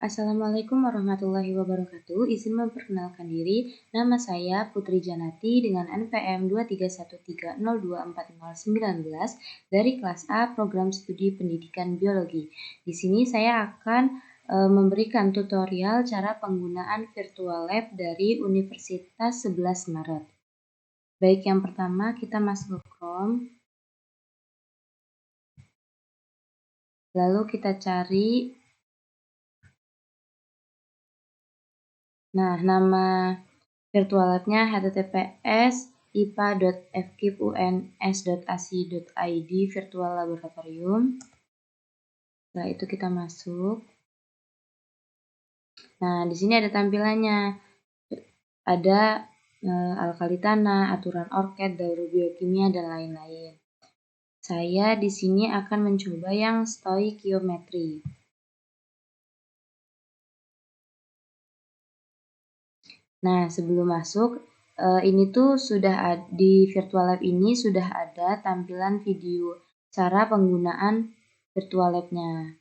Assalamualaikum warahmatullahi wabarakatuh. Izin memperkenalkan diri, nama saya Putri Janati dengan NPM 231302409 dari kelas A Program Studi Pendidikan Biologi. Di sini saya akan memberikan tutorial cara penggunaan virtual lab dari Universitas 11 Maret. Baik, yang pertama kita masuk ke Chrome. Lalu kita cari nama virtual lab-nya https://ipa.fkipuns.ac.id virtual laboratorium. Setelah itu kita masuk. Nah, di sini ada tampilannya. Ada alkali tanah, aturan ORCID, daur biokimia, dan lain-lain. Saya di sini akan mencoba yang stoikiometri. Nah, sebelum masuk, ini tuh sudah di virtual lab ini sudah ada tampilan video cara penggunaan virtual lab-nya.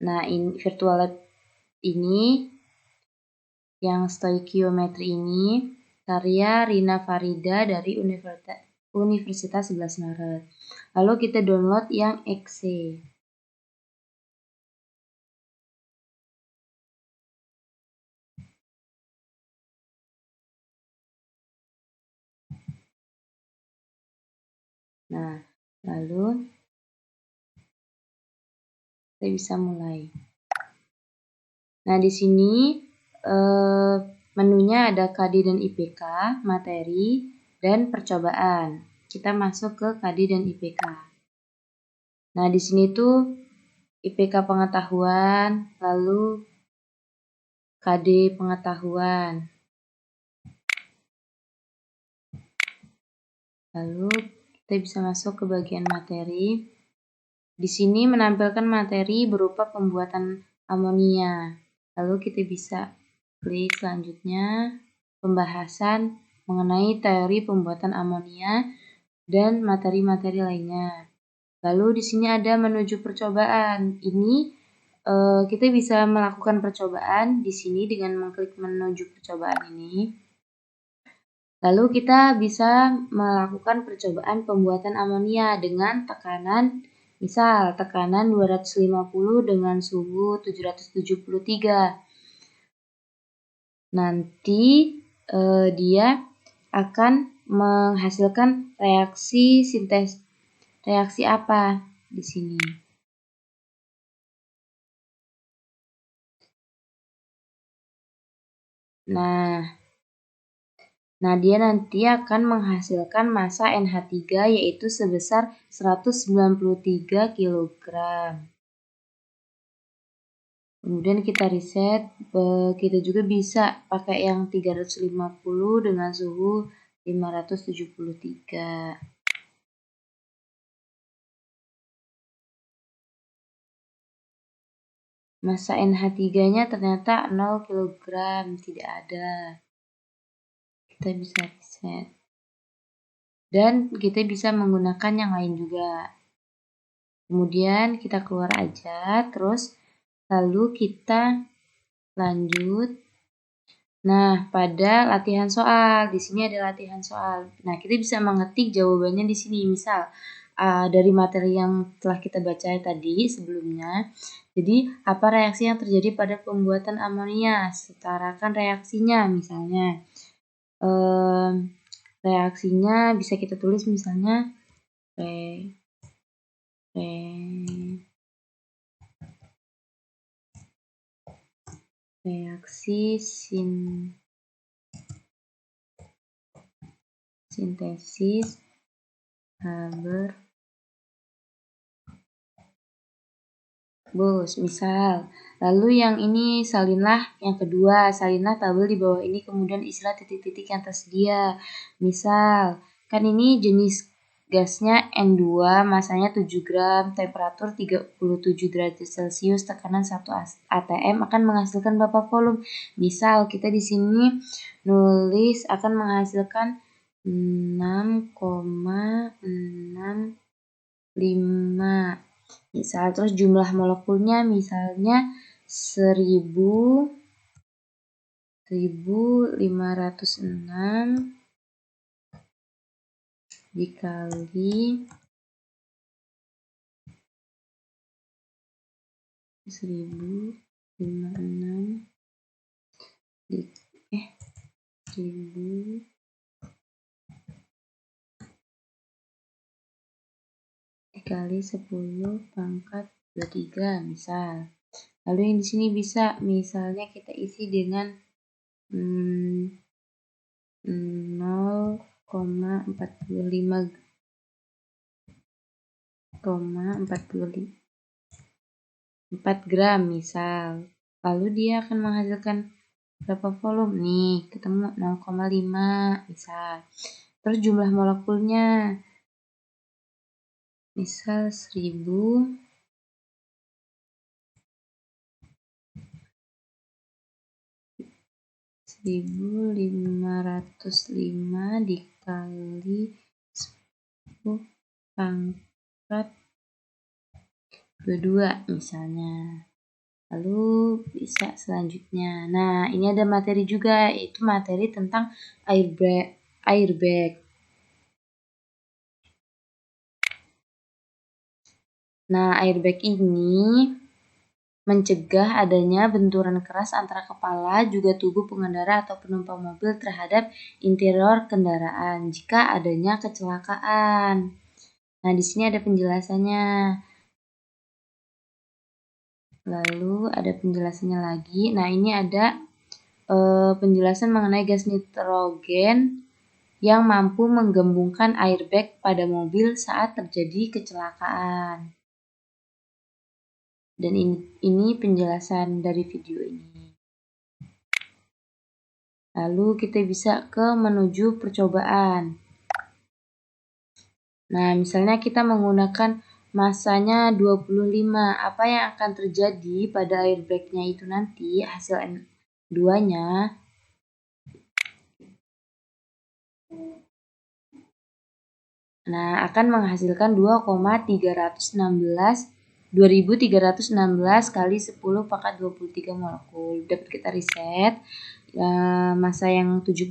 Nah, ini virtual lab ini yang stoikiometri ini karya Rina Farida dari Universitas 11 Maret. Lalu kita download yang exe. Nah, lalu kita bisa mulai. Nah, di sini menunya ada KD dan IPK, materi, dan percobaan. Kita masuk ke KD dan IPK. Nah, di sini tuh IPK pengetahuan, lalu KD pengetahuan. Lalu kita bisa masuk ke bagian materi. Di sini menampilkan materi berupa pembuatan amonia. Lalu kita bisa klik selanjutnya, pembahasan mengenai teori pembuatan amonia dan materi-materi lainnya. Lalu di sini ada menuju percobaan. Ini kita bisa melakukan percobaan di sini dengan mengklik menuju percobaan ini. Lalu kita bisa melakukan percobaan pembuatan amonia dengan tekanan, misal tekanan 250 dengan suhu 773. Nanti dia akan menghasilkan reaksi apa di sini? Nah, dia nanti akan menghasilkan massa NH3 yaitu sebesar 193 kg. Kemudian kita reset, kita juga bisa pakai yang 350 dengan suhu 573. Massa NH3-nya ternyata 0 kg, tidak ada. Kita bisa reset. Dan kita bisa menggunakan yang lain juga. Kemudian kita keluar aja, terus lalu kita lanjut. Nah, pada latihan soal, di sini ada latihan soal. Nah, kita bisa mengetik jawabannya di sini. Misal dari materi yang telah kita baca tadi sebelumnya. Jadi, apa reaksi yang terjadi pada pembuatan amonia? Setarakan reaksinya, misalnya. Reaksinya bisa kita tulis misalnya reaksi sintesis Haber Bosch misal. Lalu yang ini salinlah yang kedua, salinlah tabel di bawah ini kemudian isilah titik-titik yang tersedia. Misal, kan ini jenis gasnya N2, masanya 7 gram, temperatur 37 derajat Celcius, tekanan 1 atm akan menghasilkan berapa volume. Misal kita di sini nulis akan menghasilkan 6,65 Misal, terus jumlah molekulnya misalnya 1506 dikali 1056 dikali 10 pangkat 23 misal. Lalu yang di sini bisa misalnya kita isi dengan 0,4 gram misal. Lalu dia akan menghasilkan berapa volume? Nih, ketemu 0,5 misal. Terus jumlah molekulnya misal 1505 dikali 10 pangkat 22 misalnya. Lalu bisa selanjutnya. Nah, ini ada materi juga, yaitu materi tentang airbag. Nah, airbag ini mencegah adanya benturan keras antara kepala juga tubuh pengendara atau penumpang mobil terhadap interior kendaraan jika adanya kecelakaan. Nah, di sini ada penjelasannya. Lalu ada penjelasannya lagi. Nah, ini ada penjelasan mengenai gas nitrogen yang mampu menggembungkan airbag pada mobil saat terjadi kecelakaan. Dan ini penjelasan dari video ini. Lalu kita bisa ke menuju percobaan. Nah, misalnya kita menggunakan masanya 25. Apa yang akan terjadi pada airbag-nya itu nanti, hasil N2-nya akan menghasilkan 2316 kali 10 pangkat 23 molekul. Dapat kita riset masa yang 75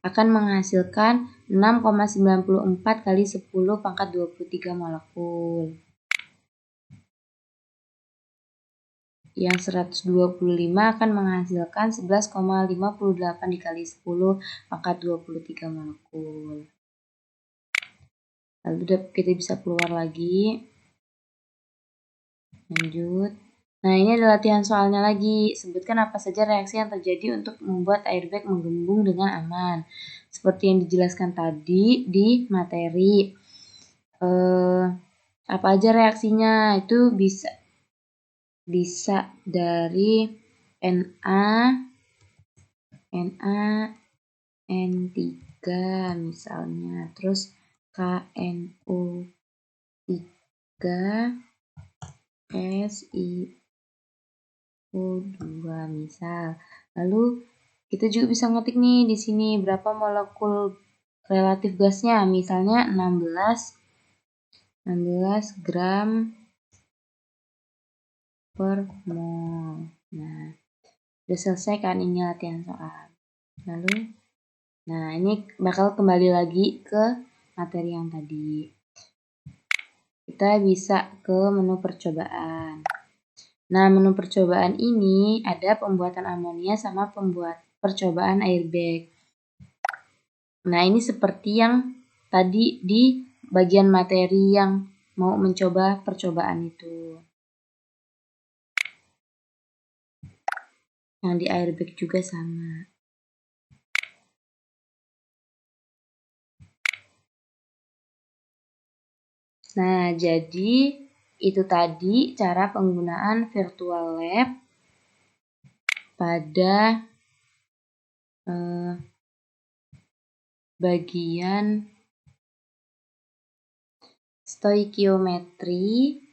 akan menghasilkan 6,94 kali 10 pangkat 23 molekul. Yang 125 akan menghasilkan 11,58 dikali 10 pangkat 23 molekul. Lalu kita bisa keluar lagi. Lanjut. Nah, ini ada latihan soalnya lagi. Sebutkan apa saja reaksi yang terjadi untuk membuat airbag menggembung dengan aman. Seperti yang dijelaskan tadi di materi. Apa aja reaksinya? Itu bisa dari N3 misalnya, terus KNO3 SiO2 misal. Lalu kita juga bisa ngetik nih di sini berapa molekul relatif gasnya, misalnya 16 gram per mol. Nah, udah selesai kan ini latihan soal. Lalu, nah ini bakal kembali lagi ke materi yang tadi. Kita bisa ke menu percobaan. Nah, menu percobaan ini ada pembuatan amonia sama percobaan airbag. Nah, ini seperti yang tadi di bagian materi yang mau mencoba percobaan itu. Yang di airbag juga sama. Nah, jadi itu tadi cara penggunaan virtual lab pada bagian stoikiometri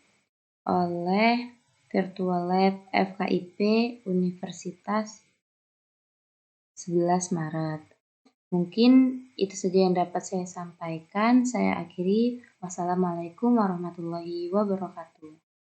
oleh Virtual Lab FKIP Universitas 11 Maret. Mungkin itu saja yang dapat saya sampaikan. Saya akhiri. Wassalamualaikum warahmatullahi wabarakatuh.